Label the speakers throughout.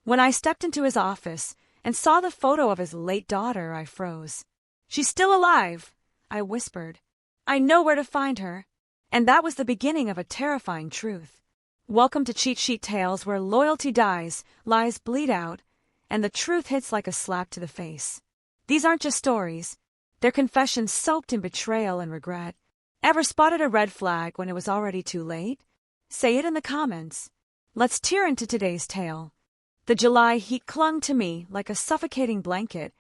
Speaker 1: When I stepped into his office and saw the photo of his late daughter, I froze. "She's still alive," I whispered. "I know where to find her." And that was the beginning of a terrifying truth. Welcome to Cheat Sheet Tales, where loyalty dies, lies bleed out, and the truth hits like a slap to the face. These aren't just stories. They're confessions soaked in betrayal and regret. Ever spotted a red flag when it was already too late? Say it in the comments. Let's tear into today's tale. The July heat clung to me like a suffocating blanket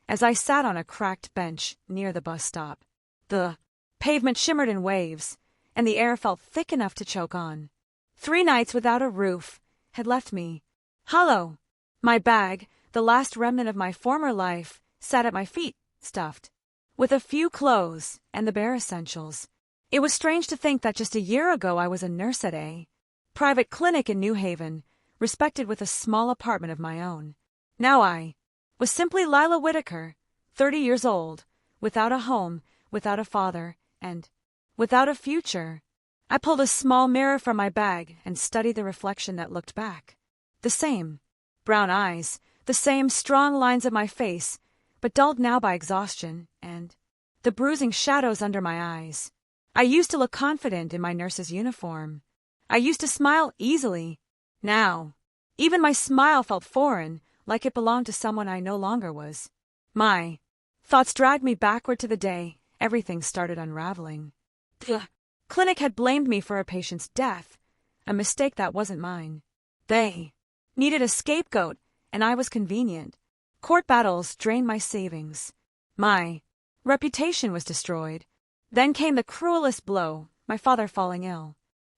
Speaker 1: as I sat on a cracked bench near the bus stop. The pavement shimmered in waves, and the air felt thick enough to choke on. 3 nights without a roof had left me hollow. My bag, the last remnant of my former life, sat at my feet, stuffed with a few clothes and the bare essentials. It was strange to think that just a year ago I was a nurse at a private clinic in New Haven, respected with a small apartment of my own. Now I was simply Lila Whitaker, 30 years old, without a home, without a father, and without a future. I pulled a small mirror from my bag and studied the reflection that looked back. The same brown eyes, the same strong lines of my face, but dulled now by exhaustion and the bruising shadows under my eyes. I used to look confident in my nurse's uniform. I used to smile easily. Now, even my smile felt foreign, like it belonged to someone I no longer was. My thoughts dragged me backward to the day everything started unraveling. The clinic had blamed me for a patient's death, a mistake that wasn't mine. They needed a scapegoat, and I was convenient. Court battles drained my savings. My reputation was destroyed. Then came the cruelest blow, my father falling ill.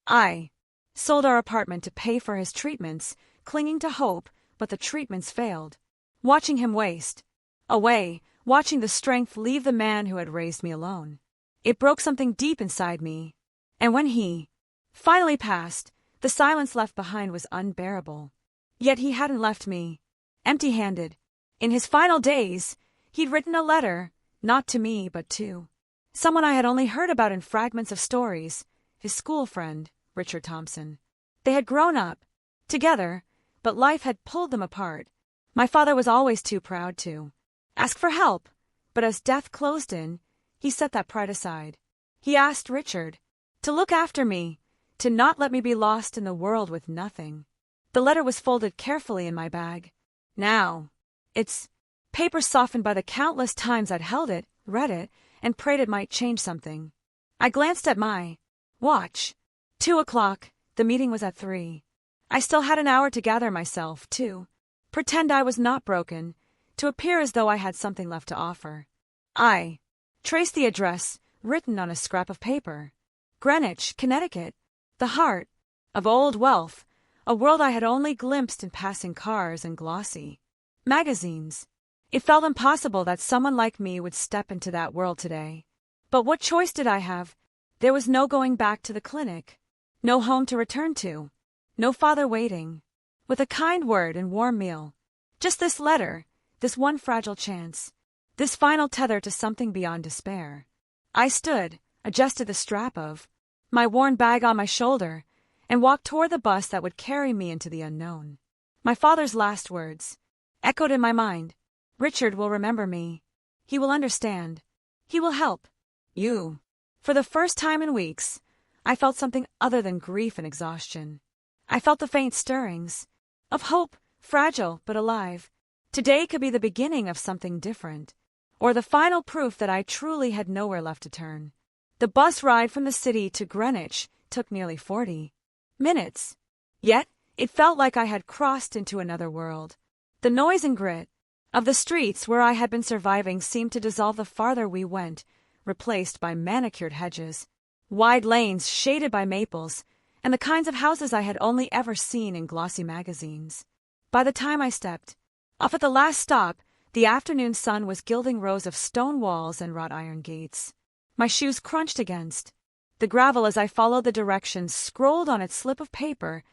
Speaker 1: I sold our apartment to pay for his treatments, clinging to hope, but the treatments failed. Watching him waste away, watching the strength leave the man who had raised me alone. It broke something deep inside me. And when he finally passed, the silence left behind was unbearable. Yet he hadn't left me empty-handed. In his final days, he'd written a letter, not to me, but to someone I had only heard about in fragments of stories, his school friend, Richard Thompson. They had grown up together, but life had pulled them apart. My father was always too proud to ask for help, but as death closed in, he set that pride aside. He asked Richard to look after me, to not let me be lost in the world with nothing. The letter was folded carefully in my bag. Now, its paper softened by the countless times I'd held it, read it, and prayed it might change something. I glanced at my watch. 2:00, the meeting was at 3. I still had an hour to gather myself, to pretend I was not broken, to appear as though I had something left to offer. I traced the address, written on a scrap of paper. Greenwich, Connecticut, the heart of old wealth, a world I had only glimpsed in passing cars and glossy magazines. It felt impossible that someone like me would step into that world today. But what choice did I have? There was no going back to the clinic, no home to return to, no father waiting with a kind word and warm meal. Just this letter, this one fragile chance, this final tether to something beyond despair. I stood, adjusted the strap of my worn bag on my shoulder, and walked toward the bus that would carry me into the unknown. My father's last words echoed in my mind. Richard will remember me. He will understand. He will help. You. For the first time in weeks, I felt something other than grief and exhaustion. I felt the faint stirrings of hope, fragile but alive. Today could be the beginning of something different, or the final proof that I truly had nowhere left to turn. The bus ride from the city to Greenwich took nearly 40 minutes. Yet, it felt like I had crossed into another world. The noise and grit of the streets where I had been surviving seemed to dissolve the farther we went, replaced by manicured hedges, wide lanes shaded by maples, and the kinds of houses I had only ever seen in glossy magazines. By the time I stepped off at the last stop, the afternoon sun was gilding rows of stone walls and wrought iron gates. My shoes crunched against the gravel as I followed the directions scrolled on its slip of paper,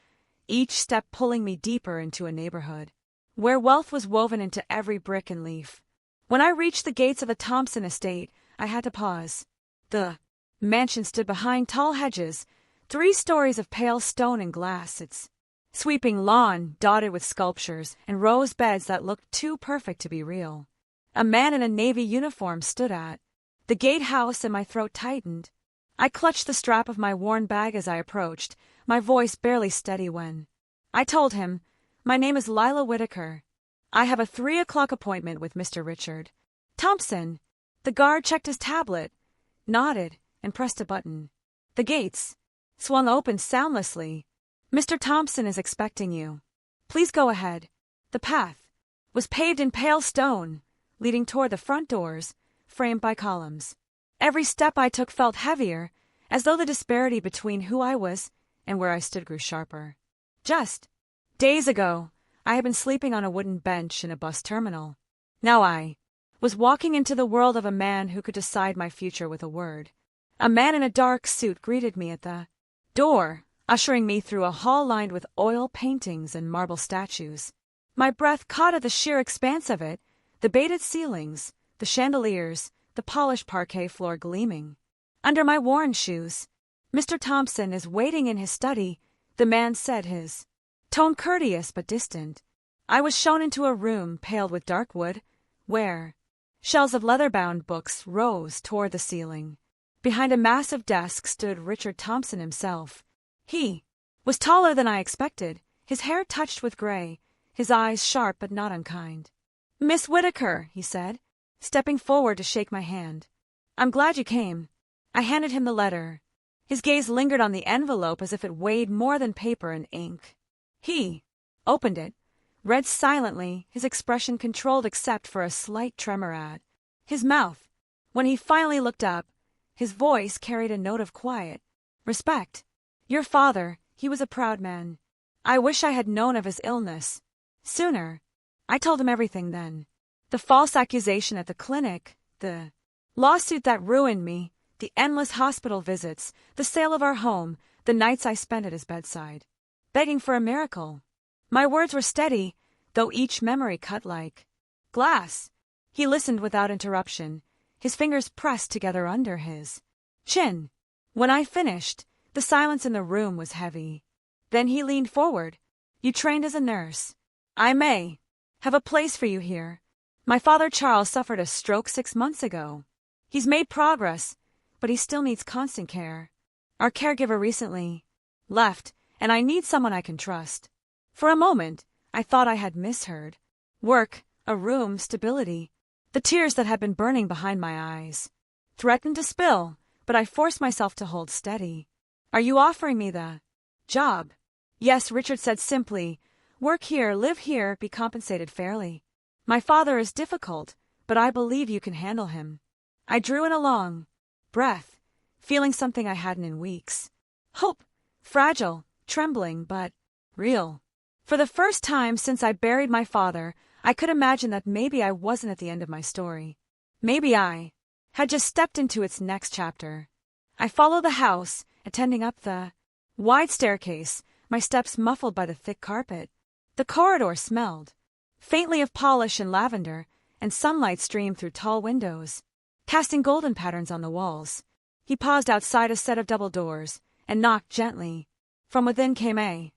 Speaker 1: each step pulling me deeper into a neighborhood where wealth was woven into every brick and leaf. When I reached the gates of the Thompson estate, I had to pause. The mansion stood behind tall hedges, 3 stories of pale stone and glass, its Sweeping lawn dotted with sculptures and rose beds that looked too perfect to be real. A man in a navy uniform stood at the gatehouse and my throat tightened. I clutched the strap of my worn bag as I approached, my voice barely steady when I told him, "My name is Lila Whitaker. I have a 3 o'clock appointment with Mr. Richard Thompson." The guard checked his tablet, nodded, and pressed a button. The gates swung open soundlessly. "Mr. Thompson is expecting you. Please go ahead." The path was paved in pale stone, leading toward the front doors, framed by columns. Every step I took felt heavier, as though the disparity between who I was and where I stood grew sharper. Just days ago, I had been sleeping on a wooden bench in a bus terminal. Now I was walking into the world of a man who could decide my future with a word. A man in a dark suit greeted me at the door, ushering me through a hall lined with oil paintings and marble statues. My breath caught at the sheer expanse of it, the beaded ceilings, the chandeliers, the polished parquet floor gleaming. Under my worn shoes, "Mr. Thompson is waiting in his study," the man said, his tone courteous but distant. I was shown into a room paled with dark wood, where shelves of leather-bound books rose toward the ceiling. Behind a massive desk stood Richard Thompson himself. He was taller than I expected, his hair touched with gray, his eyes sharp but not unkind. "Miss Whitaker," he said, stepping forward to shake my hand. "I'm glad you came." I handed him the letter. His gaze lingered on the envelope as if it weighed more than paper and ink. He opened it, read silently, his expression controlled except for a slight tremor at his mouth. When he finally looked up, his voice carried a note of quiet respect. "Your father, he was a proud man. I wish I had known of his illness sooner." I told him everything then. The false accusation at the clinic, the lawsuit that ruined me, the endless hospital visits, the sale of our home, the nights I spent at his bedside, begging for a miracle. My words were steady, though each memory cut like glass. He listened without interruption, his fingers pressed together under his chin. When I finished, the silence in the room was heavy. Then he leaned forward. "You trained as a nurse. I may have a place for you here. My father Charles suffered a stroke 6 months ago. He's made progress, but he still needs constant care. Our caregiver recently left, and I need someone I can trust." For a moment, I thought I had misheard. Work, a room, stability. The tears that had been burning behind my eyes threatened to spill, but I forced myself to hold steady. "Are you offering me the job?" "Yes," Richard said simply. "Work here, live here, be compensated fairly. My father is difficult, but I believe you can handle him." I drew in a long breath, feeling something I hadn't in weeks. Hope, fragile, trembling, but real. For the first time since I buried my father, I could imagine that maybe I wasn't at the end of my story. Maybe I had just stepped into its next chapter. I followed the house, attending up the wide staircase, my steps muffled by the thick carpet. The corridor smelled faintly of polish and lavender, and sunlight streamed through tall windows, casting golden patterns on the walls. He paused outside a set of double doors and knocked gently. From within came a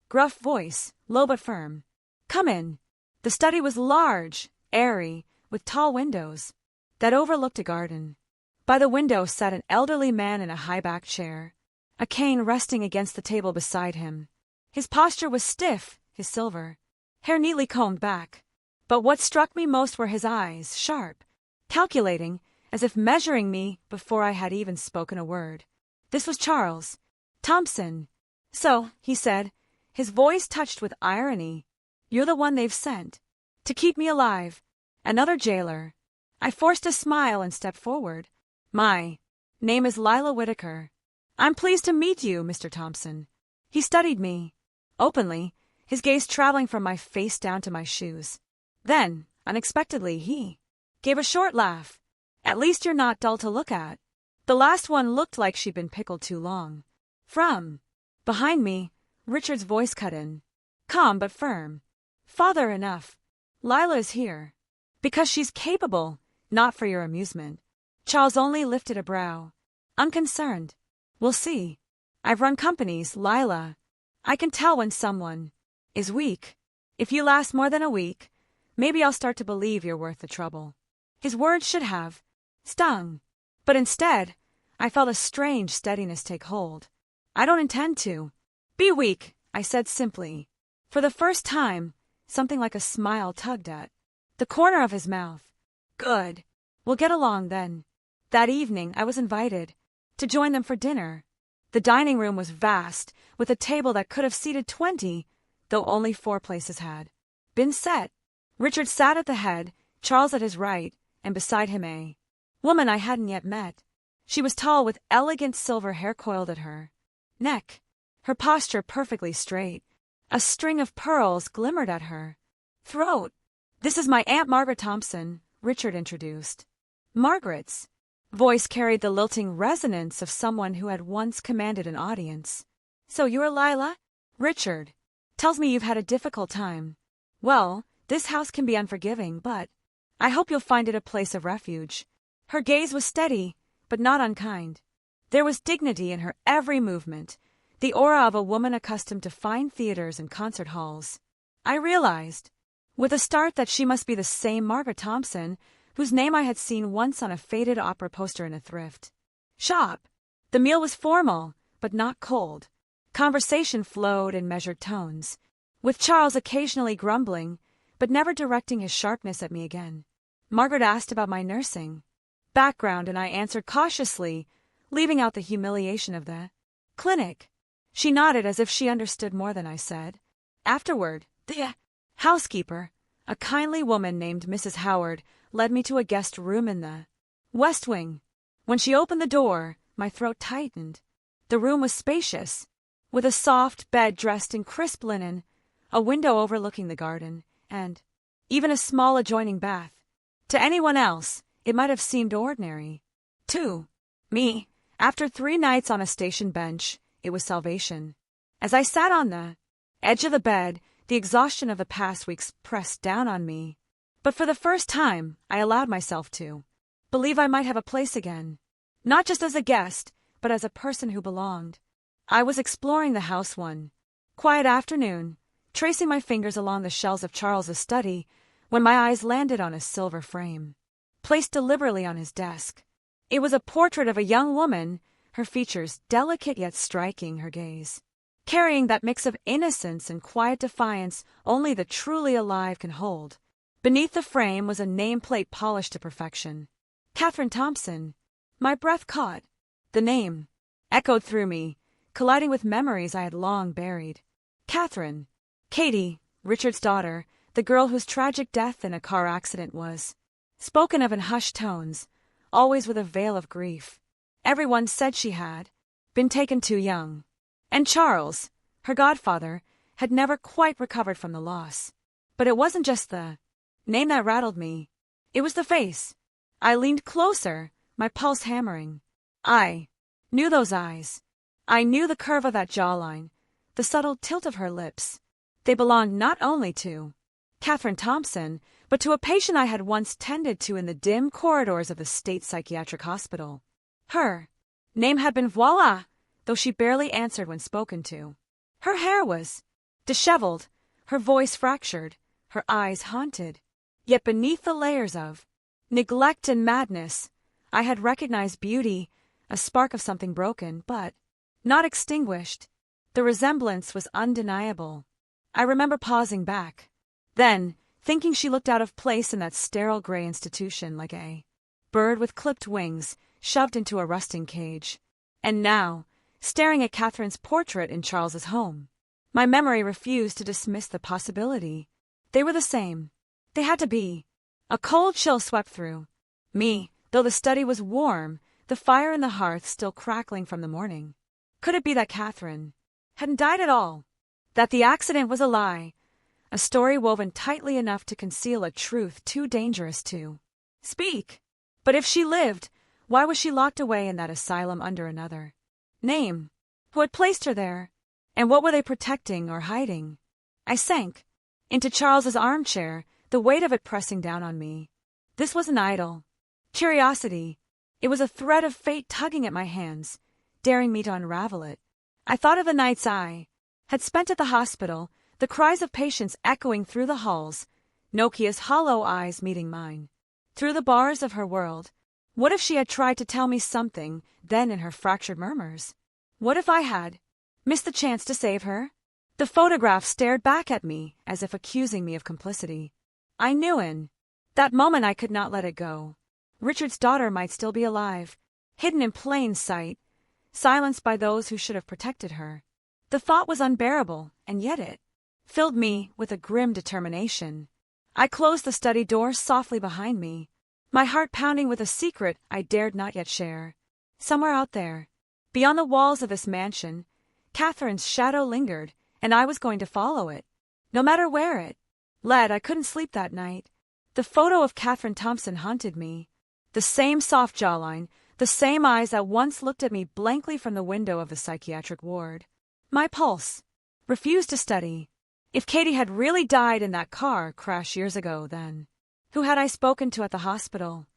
Speaker 1: gruff voice, low but firm. "Come in." The study was large, airy, with tall windows that overlooked a garden. By the window sat an elderly man in a high-backed chair, a cane resting against the table beside him. His posture was stiff, his silver hair neatly combed back. But what struck me most were his eyes, sharp, calculating, as if measuring me before I had even spoken a word. This was Charles Thompson. "So," he said, his voice touched with irony, "you're the one they've sent to keep me alive. Another jailer." I forced a smile and stepped forward. "My name is Lila Whitaker. I'm pleased to meet you, Mr. Thompson." He studied me openly, his gaze traveling from my face down to my shoes. Then, unexpectedly, he gave a short laugh. "At least you're not dull to look at." The last one looked like she'd been pickled too long. From behind me, Richard's voice cut in, calm but firm. "Father, enough. Lila is here because she's capable, not for your amusement." Charles only lifted a brow, unconcerned. "We'll see. I've run companies, Lila. I can tell when someone is weak. If you last more than a week, maybe I'll start to believe you're worth the trouble." His words should have stung, but instead, I felt a strange steadiness take hold. "I don't intend to be weak," I said simply. For the first time, something like a smile tugged at the corner of his mouth. "Good. We'll get along then." That evening, I was invited to join them for dinner. The dining room was vast, with a table that could have seated 20, though only 4 places had been set. Richard sat at the head, Charles at his right, and beside him a woman I hadn't yet met. She was tall, with elegant silver hair coiled at her neck, her posture perfectly straight. A string of pearls glimmered at her throat. "This is my Aunt Margaret Thompson," Richard introduced. Margaret's voice carried the lilting resonance of someone who had once commanded an audience. "So you're Lila? Richard tells me you've had a difficult time. Well, this house can be unforgiving, but I hope you'll find it a place of refuge." Her gaze was steady, but not unkind. There was dignity in her every movement, the aura of a woman accustomed to fine theaters and concert halls. I realized, with a start, that she must be the same Margaret Thompson whose name I had seen once on a faded opera poster in a thrift shop. The meal was formal, but not cold. Conversation flowed in measured tones, with Charles occasionally grumbling, but never directing his sharpness at me again. Margaret asked about my nursing background, and I answered cautiously, leaving out the humiliation of the clinic. She nodded as if she understood more than I said. Afterward, the housekeeper, a kindly woman named Mrs. Howard, led me to a guest room in the West Wing. When she opened the door, my throat tightened. The room was spacious, with a soft bed dressed in crisp linen, a window overlooking the garden, and even a small adjoining bath. To anyone else, it might have seemed ordinary. To me, after 3 nights on a station bench, it was salvation. As I sat on the edge of the bed, the exhaustion of the past weeks pressed down on me. But for the first time, I allowed myself to believe I might have a place again. Not just as a guest, but as a person who belonged. I was exploring the house one quiet afternoon, tracing my fingers along the shelves of Charles's study, when my eyes landed on a silver frame, placed deliberately on his desk. It was a portrait of a young woman, her features delicate yet striking, her gaze carrying that mix of innocence and quiet defiance only the truly alive can hold. Beneath the frame was a nameplate polished to perfection. Catherine Thompson. My breath caught. The name echoed through me, colliding with memories I had long buried. Catherine. Katie, Richard's daughter, the girl whose tragic death in a car accident was spoken of in hushed tones, always with a veil of grief. Everyone said she had been taken too young. And Charles, her godfather, had never quite recovered from the loss. But it wasn't just the name that rattled me. It was the face. I leaned closer, my pulse hammering. I knew those eyes. I knew the curve of that jawline, the subtle tilt of her lips. They belonged not only to Catherine Thompson, but to a patient I had once tended to in the dim corridors of the state psychiatric hospital. Her name had been Voila, though she barely answered when spoken to. Her hair was disheveled, her voice fractured, her eyes haunted. Yet beneath the layers of neglect and madness, I had recognized beauty, a spark of something broken, but not extinguished. The resemblance was undeniable. I remember pausing back, then thinking she looked out of place in that sterile gray institution, like a bird with clipped wings shoved into a rusting cage. And now, staring at Catherine's portrait in Charles's home, my memory refused to dismiss the possibility. They were the same. They had to be. A cold chill swept through me, though the study was warm, the fire in the hearth still crackling from the morning. Could it be that Catherine hadn't died at all? That the accident was a lie, a story woven tightly enough to conceal a truth too dangerous to speak? But if she lived, why was she locked away in that asylum under another name? Who had placed her there? And what were they protecting or hiding? I sank into Charles's armchair, the weight of it pressing down on me. This wasn't idle curiosity. It was a thread of fate tugging at my hands, daring me to unravel it. I thought of the nights I had spent at the hospital, the cries of patients echoing through the halls, Nokia's hollow eyes meeting mine. Through the bars of her world, what if she had tried to tell me something then in her fractured murmurs? What if I had missed the chance to save her? The photograph stared back at me as if accusing me of complicity. I knew in that moment I could not let it go. Richard's daughter might still be alive, hidden in plain sight, silenced by those who should have protected her. The thought was unbearable, and yet it filled me with a grim determination. I closed the study door softly behind me, my heart pounding with a secret I dared not yet share. Somewhere out there, beyond the walls of this mansion, Catherine's shadow lingered, and I was going to follow it. No matter where it led, I couldn't sleep that night. The photo of Catherine Thompson haunted me. The same soft jawline, the same eyes that once looked at me blankly from the window of the psychiatric ward. My pulse refused to steady. If Katie had really died in that car crash years ago, then who had I spoken to at the hospital?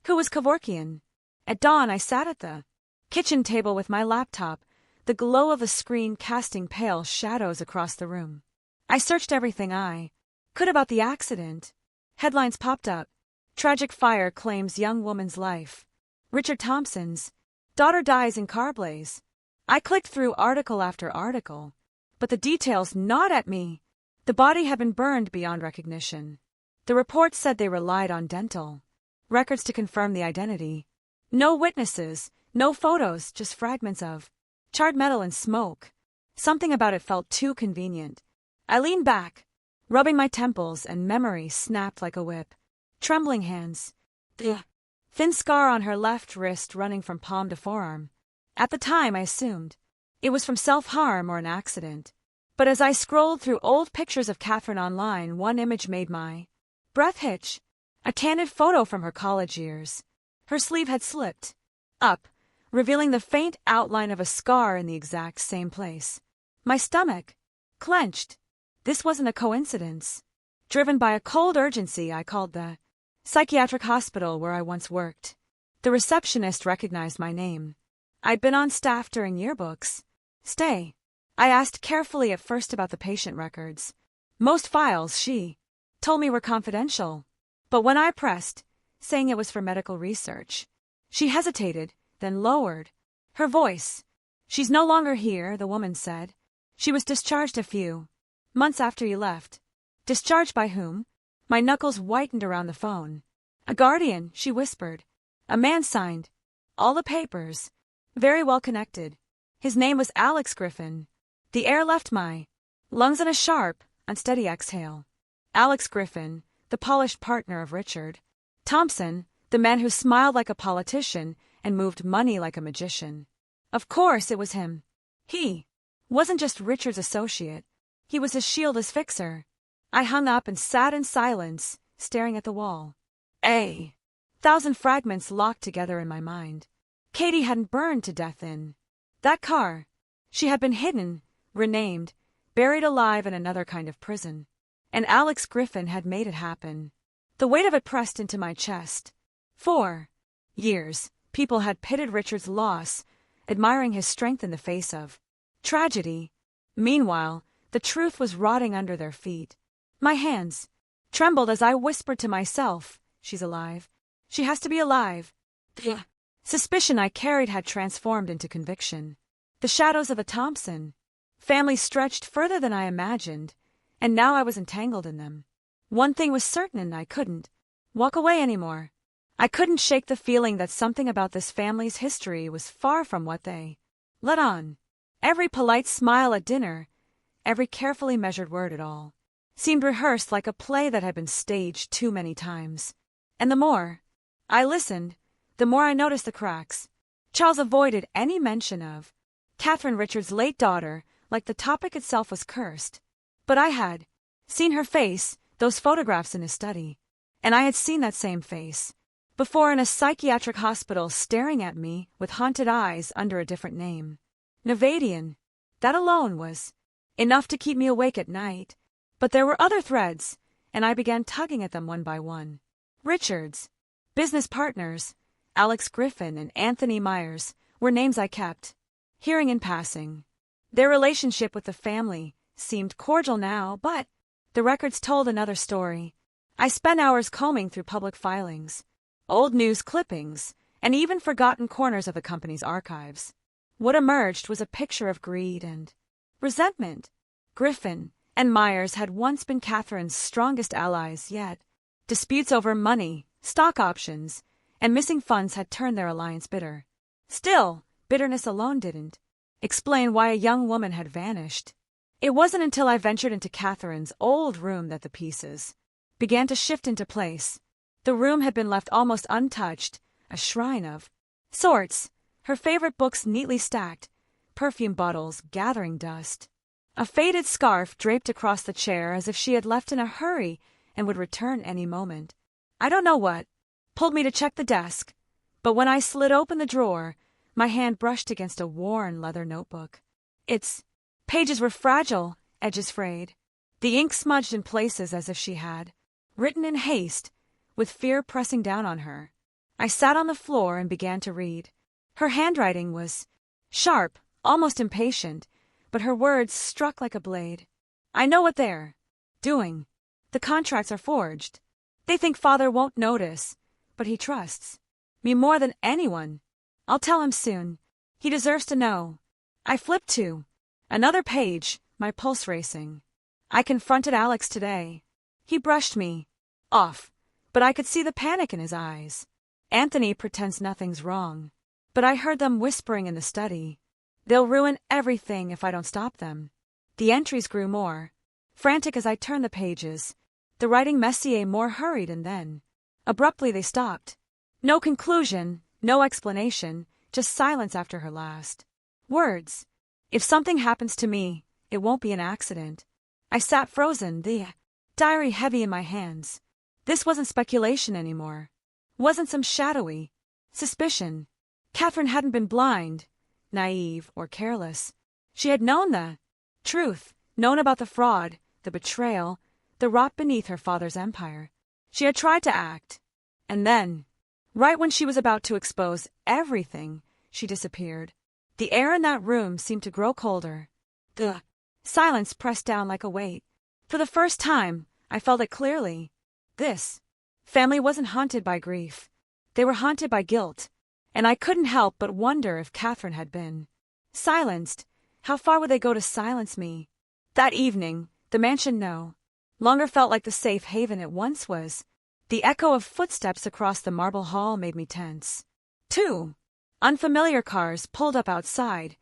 Speaker 1: Who was Kevorkian? At dawn, I sat at the kitchen table with my laptop, the glow of the screen casting pale shadows across the room. I searched everything I could about the accident. Headlines popped up. Tragic fire claims young woman's life. Richard Thompson's daughter dies in car blaze. I clicked through article after article, but the details gnawed at me. The body had been burned beyond recognition. The report said they relied on dental records to confirm the identity. No witnesses, no photos, just fragments of charred metal and smoke. Something about it felt too convenient. I leaned back, rubbing my temples, and memory snapped like a whip. Trembling hands. The thin scar on her left wrist running from palm to forearm. At the time, I assumed it was from self-harm or an accident. But as I scrolled through old pictures of Catherine online, one image made my breath hitch. A candid photo from her college years. Her sleeve had slipped up, revealing the faint outline of a scar in the exact same place. My stomach clenched. This wasn't a coincidence. Driven by a cold urgency, I called the psychiatric hospital where I once worked. The receptionist recognized my name. I'd been on staff during yearbooks. Stay. I asked carefully at first about the patient records. Most files, she told me, were confidential. But when I pressed, saying it was for medical research, she hesitated, then lowered her voice. She's no longer here, the woman said. She was discharged a few months after you left. Discharged by whom? My knuckles whitened around the phone. A guardian, she whispered. A man signed all the papers. Very well connected. His name was Alex Griffin. The air left my lungs in a sharp, unsteady exhale. Alex Griffin, the polished partner of Richard Thompson, the man who smiled like a politician and moved money like a magician. Of course it was him. He wasn't just Richard's associate. He was his shield, his fixer. I hung up and sat in silence, staring at the wall. 1,000 fragments locked together in my mind. Katie hadn't burned to death in that car. She had been hidden, renamed, buried alive in another kind of prison. And Alex Griffin had made it happen. The weight of it pressed into my chest. 4 years, people had pitted Richard's loss, admiring his strength in the face of tragedy. Meanwhile, the truth was rotting under their feet. My hands trembled as I whispered to myself, she's alive. She has to be alive. The suspicion I carried had transformed into conviction. The shadows of a Thompson family stretched further than I imagined, and now I was entangled in them. One thing was certain, I couldn't walk away anymore. I couldn't shake the feeling that something about this family's history was far from what they let on. Every polite smile at dinner, every carefully measured word at all, seemed rehearsed like a play that had been staged too many times. And the more I listened, the more I noticed the cracks. Charles avoided any mention of Catherine Richards' late daughter, like the topic itself was cursed. But I had seen her face, those photographs in his study. And I had seen that same face before in a psychiatric hospital, staring at me with haunted eyes under a different name. Nevadian. That alone was enough to keep me awake at night. But there were other threads, and I began tugging at them one by one. Richards, business partners, Alex Griffin and Anthony Myers were names I kept hearing in passing. Their relationship with the family seemed cordial now, but the records told another story. I spent hours combing through public filings, old news clippings, and even forgotten corners of the company's archives. What emerged was a picture of greed and resentment. Griffin and Myers had once been Catherine's strongest allies, yet disputes over money, stock options, and missing funds had turned their alliance bitter. Still, bitterness alone didn't explain why a young woman had vanished. It wasn't until I ventured into Catherine's old room that the pieces began to shift into place. The room had been left almost untouched, a shrine of sorts, her favorite books neatly stacked, perfume bottles gathering dust. A faded scarf draped across the chair as if she had left in a hurry and would return any moment. I don't know what pulled me to check the desk, but when I slid open the drawer, my hand brushed against a worn leather notebook. Its pages were fragile, edges frayed, the ink smudged in places as if she had written in haste, with fear pressing down on her. I sat on the floor and began to read. Her handwriting was sharp, almost impatient, but her words struck like a blade. I know what they're doing. The contracts are forged. They think Father won't notice, but he trusts me more than anyone. I'll tell him soon. He deserves to know. I flipped to another page, my pulse racing. I confronted Alex today. He brushed me off, but I could see the panic in his eyes. Anthony pretends nothing's wrong, but I heard them whispering in the study. They'll ruin everything if I don't stop them. The entries grew more frantic as I turned the pages, the writing messier more hurried, and then abruptly they stopped. No conclusion, no explanation, just silence after her last words. If something happens to me, it won't be an accident. I sat frozen, the diary heavy in my hands. This wasn't speculation anymore. Wasn't some shadowy suspicion. Catherine hadn't been blind, naive, or careless. She had known the truth, known about the fraud, the betrayal, the rot beneath her father's empire. She had tried to act, and then, right when she was about to expose everything, she disappeared. The air in that room seemed to grow colder. The silence pressed down like a weight. For the first time, I felt it clearly. This family wasn't haunted by grief. They were haunted by guilt, and I couldn't help but wonder if Catherine had been silenced. How far would they go to silence me? That evening, the mansion no longer felt like the safe haven it once was. The echo of footsteps across the marble hall made me tense. 2 unfamiliar cars pulled up outside,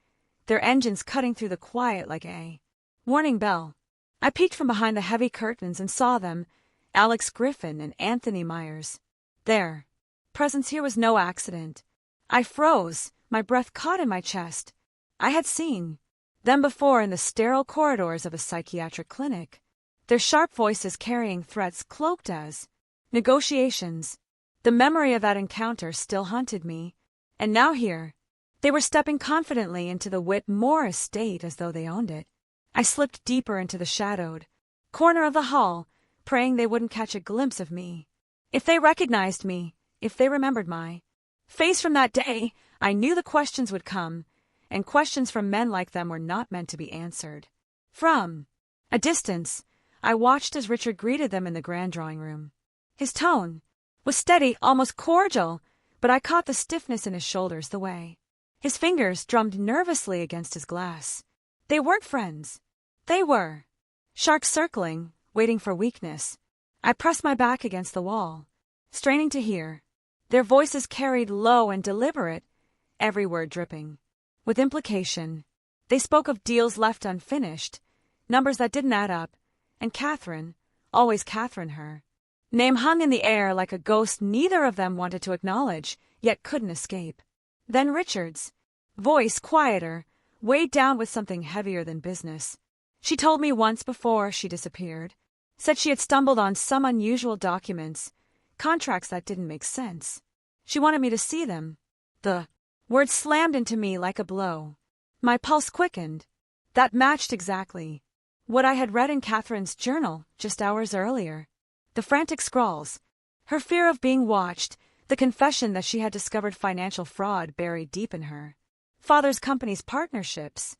Speaker 1: their engines cutting through the quiet like a warning bell. I peeked from behind the heavy curtains and saw them, Alex Griffin and Anthony Myers. Their presence here was no accident. I froze, my breath caught in my chest. I had seen them before in the sterile corridors of a psychiatric clinic, their sharp voices carrying threats cloaked as negotiations. The memory of that encounter still haunted me, and now here, they were stepping confidently into the Whitmore estate as though they owned it. I slipped deeper into the shadowed corner of the hall, praying they wouldn't catch a glimpse of me. If they recognized me, if they remembered my face from that day, I knew the questions would come, and questions from men like them were not meant to be answered. From a distance, I watched as Richard greeted them in the grand drawing room. His tone was steady, almost cordial, but I caught the stiffness in his shoulders the way his fingers drummed nervously against his glass. They weren't friends. They were sharks circling, waiting for weakness. I pressed my back against the wall, straining to hear. Their voices carried low and deliberate, every word dripping with implication. They spoke of deals left unfinished, numbers that didn't add up, and Catherine, always Catherine her name hung in the air like a ghost neither of them wanted to acknowledge, yet couldn't escape. Then Richard's voice, quieter, weighed down with something heavier than business. She told me once before she disappeared, said she had stumbled on some unusual documents, contracts that didn't make sense. She wanted me to see them. The words slammed into me like a blow. My pulse quickened. That matched exactly what I had read in Catherine's journal just hours earlier. The frantic scrawls, her fear of being watched, the confession that she had discovered financial fraud buried deep in her father's company's partnerships,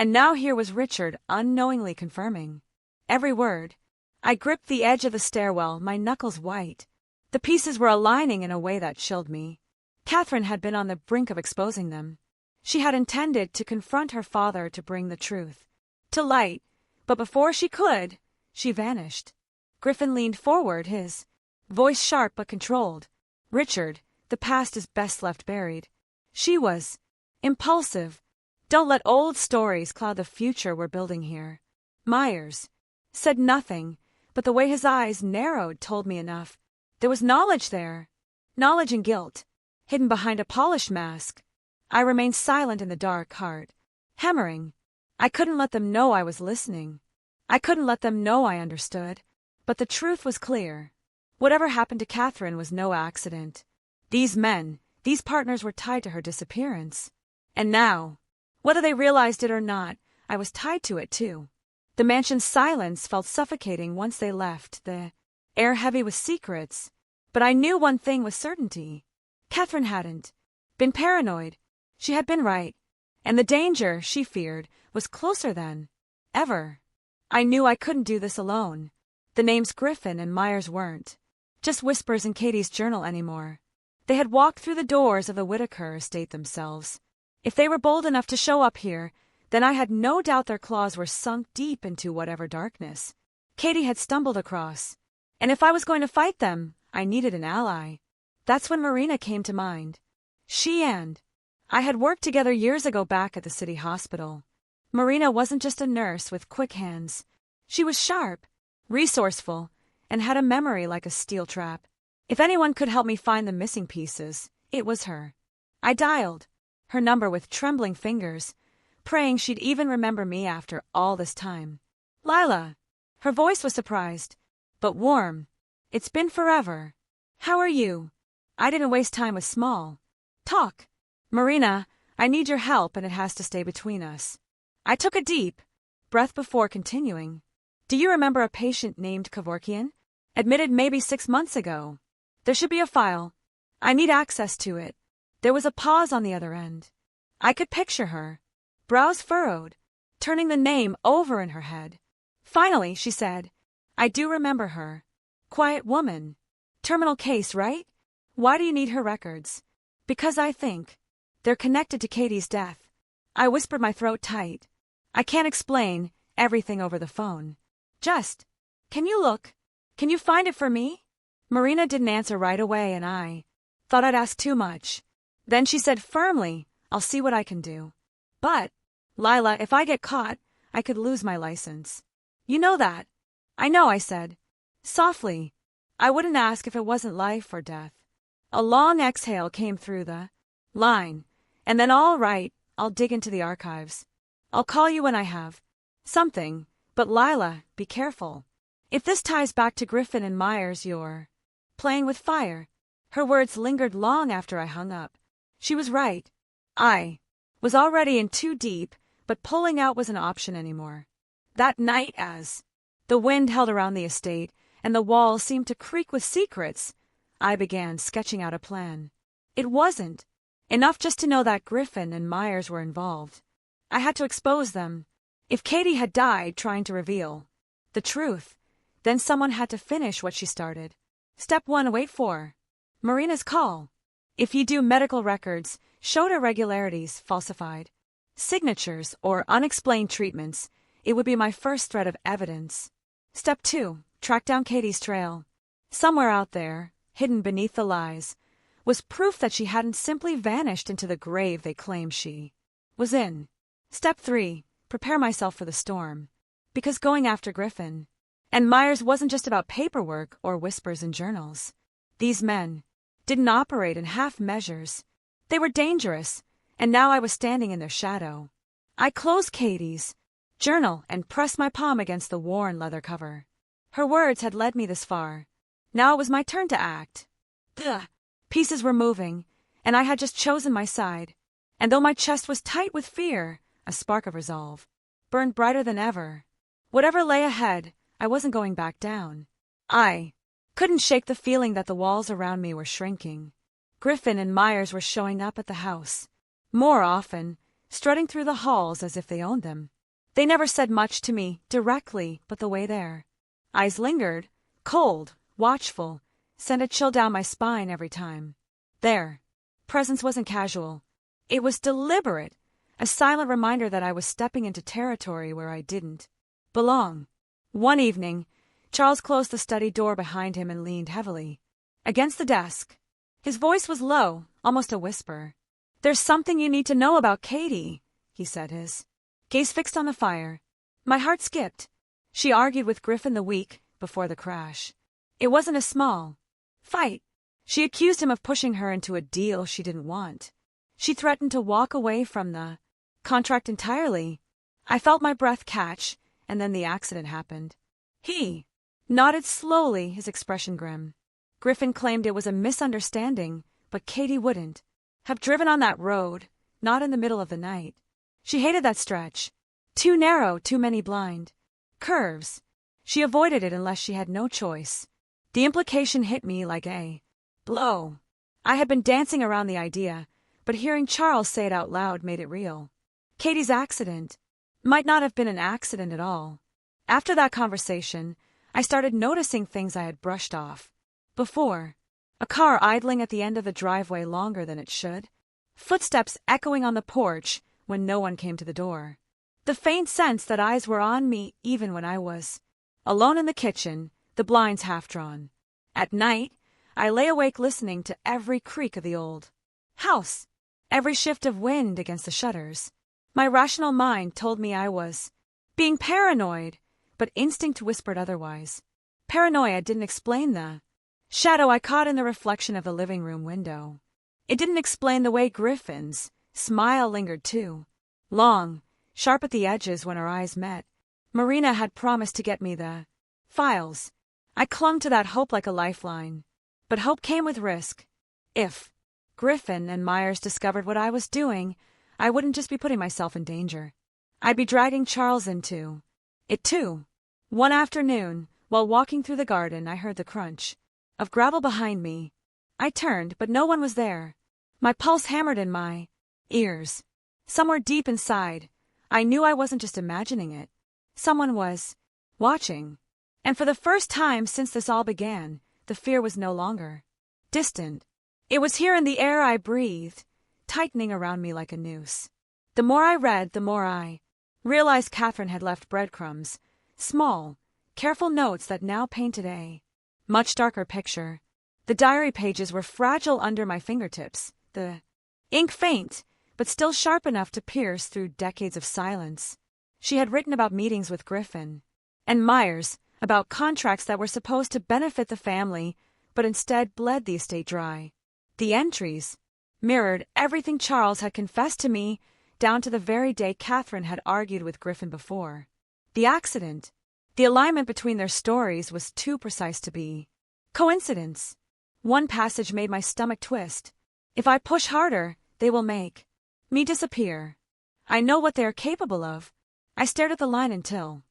Speaker 1: And now here was Richard unknowingly confirming every word. I gripped the edge of the stairwell, my knuckles white. The pieces were aligning in a way that chilled me. Catherine had been on the brink of exposing them. She had intended to confront her father to bring the truth to light, but before she could, she vanished. Griffin leaned forward, his voice sharp but controlled. Richard, the past is best left buried. She was impulsive. Don't let old stories cloud the future we're building here. Myers said nothing, but the way his eyes narrowed told me enough. There was knowledge there. Knowledge and guilt, hidden behind a polished mask. I remained silent in the dark, heart hammering. I couldn't let them know I was listening. I couldn't let them know I understood. But the truth was clear. Whatever happened to Catherine was no accident. These men, these partners were tied to her disappearance. And now, whether they realized it or not, I was tied to it too. The mansion's silence felt suffocating once they left, the air heavy with secrets. But I knew one thing with certainty. Catherine hadn't been paranoid. She had been right. And the danger, she feared, was closer than ever. I knew I couldn't do this alone. The names Griffin and Myers weren't just whispers in Katie's journal anymore. They had walked through the doors of the Whitaker estate themselves. If they were bold enough to show up here, then I had no doubt their claws were sunk deep into whatever darkness Katie had stumbled across. And if I was going to fight them, I needed an ally. That's when Marina came to mind. She and I had worked together years ago back at the city hospital. Marina wasn't just a nurse with quick hands. She was sharp, resourceful, and had a memory like a steel trap. If anyone could help me find the missing pieces, it was her. I dialed her number with trembling fingers, praying she'd even remember me after all this time. Lila. Her voice was surprised, but warm. It's been forever. How are you? I didn't waste time with small talk. Marina, I need your help and it has to stay between us. I took a deep breath before continuing. Do you remember a patient named Kevorkian? Admitted maybe 6 months ago. There should be a file. I need access to it. There was a pause on the other end. I could picture her, brows furrowed, turning the name over in her head. Finally, she said, I do remember her. Quiet woman. Terminal case, right? Why do you need her records? Because I think they're connected to Katie's death. I whispered, my throat tight. I can't explain everything over the phone. Just, can you look? Can you find it for me? Marina didn't answer right away and I thought I'd asked too much. Then she said firmly, I'll see what I can do. But, Lila, if I get caught, I could lose my license. You know that. I know, I said. Softly. I wouldn't ask if it wasn't life or death. A long exhale came through the line. And then, all right, I'll dig into the archives. I'll call you when I have something. But Lila, be careful. If this ties back to Griffin and Myers, you're playing with fire. Her words lingered long after I hung up. She was right. I was already in too deep, but pulling out wasn't an option anymore. That night, as the wind held around the estate and the walls seemed to creak with secrets, I began sketching out a plan. It wasn't enough just to know that Griffin and Myers were involved. I had to expose them. If Katie had died trying to reveal the truth, then someone had to finish what she started. Step 1, wait for Marina's call. If you do medical records, showed irregularities, falsified signatures, or unexplained treatments, it would be my first thread of evidence. Step 2, track down Katie's trail. Somewhere out there, hidden beneath the lies, was proof that she hadn't simply vanished into the grave they claimed she was in. Step 3, prepare myself for the storm. Because going after Griffin and Myers wasn't just about paperwork or whispers in journals. These men didn't operate in half measures. They were dangerous, and now I was standing in their shadow. I closed Katie's journal and pressed my palm against the worn leather cover. Her words had led me this far. Now it was my turn to act. The pieces were moving, and I had just chosen my side. And though my chest was tight with fear, a spark of resolve burned brighter than ever. Whatever lay ahead, I wasn't going back down. I couldn't shake the feeling that the walls around me were shrinking. Griffin and Myers were showing up at the house. More often, strutting through the halls as if they owned them. They never said much to me directly, but the way their eyes lingered, cold, watchful, sent a chill down my spine every time. Their presence wasn't casual. It was deliberate, a silent reminder that I was stepping into territory where I didn't belong. One evening, Charles closed the study door behind him and leaned heavily against the desk. His voice was low, almost a whisper. "There's something you need to know about Katie," he said, his gaze fixed on the fire. My heart skipped. She argued with Griffin the week before the crash. It wasn't a small fight. She accused him of pushing her into a deal she didn't want. She threatened to walk away from the contract entirely. I felt my breath catch, and then the accident happened. He nodded slowly, his expression grim. Griffin claimed it was a misunderstanding, but Katie wouldn't have driven on that road, not in the middle of the night. She hated that stretch. Too narrow, too many blind curves. She avoided it unless she had no choice. The implication hit me like a blow. I had been dancing around the idea, but hearing Charles say it out loud made it real. Katie's accident might not have been an accident at all. After that conversation, I started noticing things I had brushed off before. A car idling at the end of the driveway longer than it should. Footsteps echoing on the porch when no one came to the door. The faint sense that eyes were on me even when I was alone in the kitchen, the blinds half drawn. At night, I lay awake listening to every creak of the old house, every shift of wind against the shutters. My rational mind told me I was being paranoid, but instinct whispered otherwise. Paranoia didn't explain the shadow I caught in the reflection of the living room window. It didn't explain the way Griffin's smile lingered too. Long, sharp at the edges when our eyes met. Marina had promised to get me the files. I clung to that hope like a lifeline. But hope came with risk. If Griffin and Myers discovered what I was doing, I wouldn't just be putting myself in danger. I'd be dragging Charles into it too. One afternoon, while walking through the garden, I heard the crunch of gravel behind me. I turned, but no one was there. My pulse hammered in my ears. Somewhere deep inside, I knew I wasn't just imagining it. Someone was watching. And for the first time since this all began, the fear was no longer distant. It was here in the air I breathed, tightening around me like a noose. The more I read, the more I realized Catherine had left breadcrumbs, small, careful notes that now painted a much darker picture. The diary pages were fragile under my fingertips, the ink faint, but still sharp enough to pierce through decades of silence. She had written about meetings with Griffin and Myers, about contracts that were supposed to benefit the family, but instead bled the estate dry. The entries mirrored everything Charles had confessed to me, down to the very day Catherine had argued with Griffin before. The accident, the alignment between their stories was too precise to be coincidence. One passage made my stomach twist. If I push harder, they will make me disappear. I know what they are capable of. I stared at the line until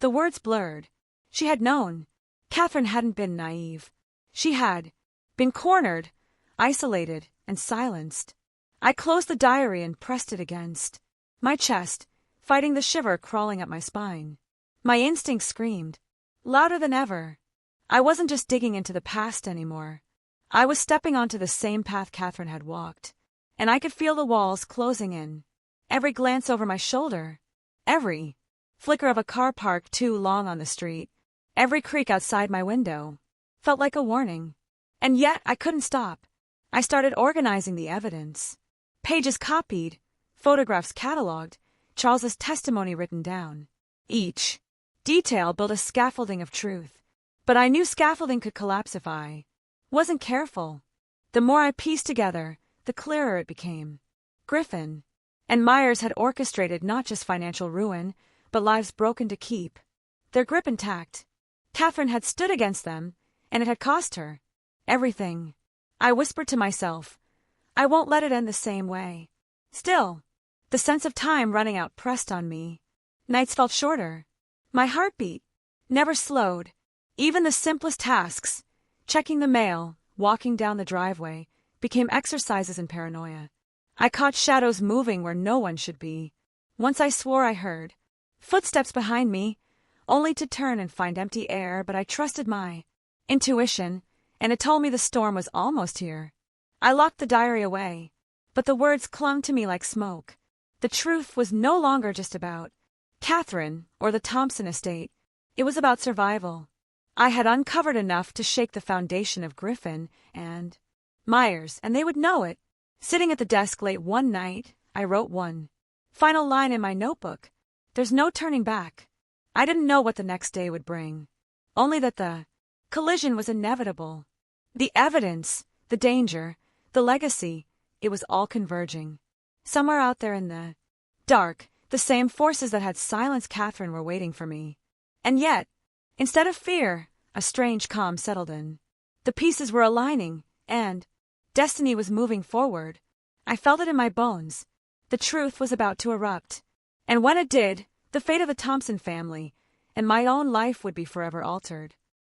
Speaker 1: the words blurred. She had known. Catherine hadn't been naive. She had been cornered, isolated, and silenced. I closed the diary and pressed it against my chest, fighting the shiver crawling up my spine. My instinct screamed, louder than ever. I wasn't just digging into the past anymore. I was stepping onto the same path Catherine had walked, and I could feel the walls closing in. Every glance over my shoulder, every flicker of a car parked too long on the street, every creak outside my window, felt like a warning. And yet I couldn't stop. I started organizing the evidence. Pages copied, photographs cataloged, Charles's testimony written down. Each detail built a scaffolding of truth. But I knew scaffolding could collapse if I wasn't careful. The more I pieced together, the clearer it became. Griffin and Myers had orchestrated not just financial ruin, but lives broken to keep their grip intact. Catherine had stood against them, and it had cost her everything. I whispered to myself, I won't let it end the same way. Still, the sense of time running out pressed on me. Nights felt shorter. My heartbeat never slowed. Even the simplest tasks, checking the mail, walking down the driveway, became exercises in paranoia. I caught shadows moving where no one should be. Once I swore I heard footsteps behind me, only to turn and find empty air, but I trusted my intuition, and it told me the storm was almost here. I locked the diary away, but the words clung to me like smoke. The truth was no longer just about Catherine or the Thompson estate. It was about survival. I had uncovered enough to shake the foundation of Griffin and Myers, and they would know it. Sitting at the desk late one night, I wrote one final line in my notebook. There's no turning back. I didn't know what the next day would bring, only that the collision was inevitable. The evidence, the danger, the legacy, it was all converging. Somewhere out there in the dark, the same forces that had silenced Catherine were waiting for me. And yet, instead of fear, a strange calm settled in. The pieces were aligning, and destiny was moving forward. I felt it in my bones. The truth was about to erupt. And when it did, the fate of the Thompson family and my own life would be forever altered.